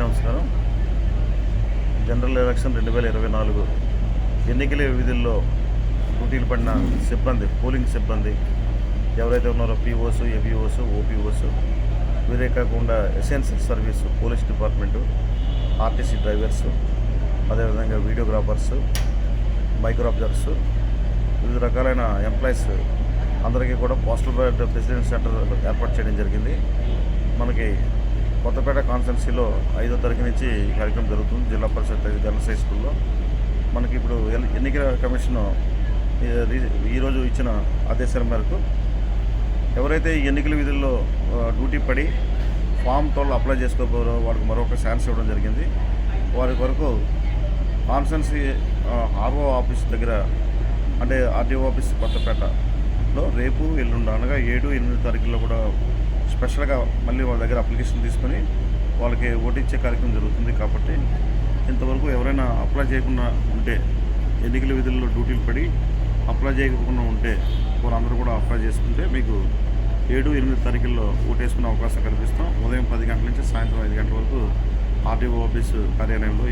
నమస్కారం. General election 2024 ఎన్నికల విధుల్లో డ్యూటీలు పడిన సిబ్బంది, పోలింగ్ సిబ్బంది ఎవరైతే ఉన్నారో పీఓస్, ఏబీఓస్, ఓపీఓస్, వీరే కాకుండా essential service, police department, RTC drivers, అదేవిధంగా వీడియోగ్రాఫర్స్, మైక్రో అబ్జర్వర్స్, వివిధ రకాలైన ఎంప్లాయీస్ అందరికీ కూడా పోస్టల్ బ్యాలెట్ ప్రెసిడెంట్ సెంటర్ ఏర్పాటు చేయడం జరిగింది. మనకి కొత్తపేట కాన్స్టిట్యున్సీలో 5వ తారీఖు నుంచి ఈ కార్యక్రమం జరుగుతుంది. జిల్లా పరిషత్ గర్ల్స్ హై స్కూల్లో మనకి ఇప్పుడు ఎన్నికల కమిషన్ ఈరోజు ఇచ్చిన ఆదేశాల మేరకు ఎవరైతే ఈ ఎన్నికల విధుల్లో డ్యూటీ పడి ఫామ్ 12 అప్లై చేసుకోబోరో వాళ్ళకి మరొక ఛాన్స్ ఇవ్వడం జరిగింది. వారి వరకు కాన్స్టిట్యున్సీ ఆర్ఓ ఆఫీస్ దగ్గర, అంటే ఆర్డీఓ ఆఫీస్ కొత్తపేటలో రేపు ఎల్లుండి అనగా 7, 8 తారీఖుల్లో కూడా స్పెషల్గా మళ్ళీ వాళ్ళ దగ్గర అప్లికేషన్ తీసుకొని వాళ్ళకి ఓటు ఇచ్చే కార్యక్రమం జరుగుతుంది. కాబట్టి ఇంతవరకు ఎవరైనా అప్లై చేయకుండా ఉంటే, ఎన్నికల విధుల్లో డ్యూటీలు పడి అప్లై చేయకుండా ఉంటే వారందరూ కూడా అప్లై చేసుకుంటే మీకు 7, 8 తారీఖుల్లో ఓటు వేసుకునే అవకాశం కల్పిస్తాం. ఉదయం 10 గంటల నుంచి సాయంత్రం 5 గంటల వరకు ఆర్డీఓ ఆఫీసు కార్యాలయంలో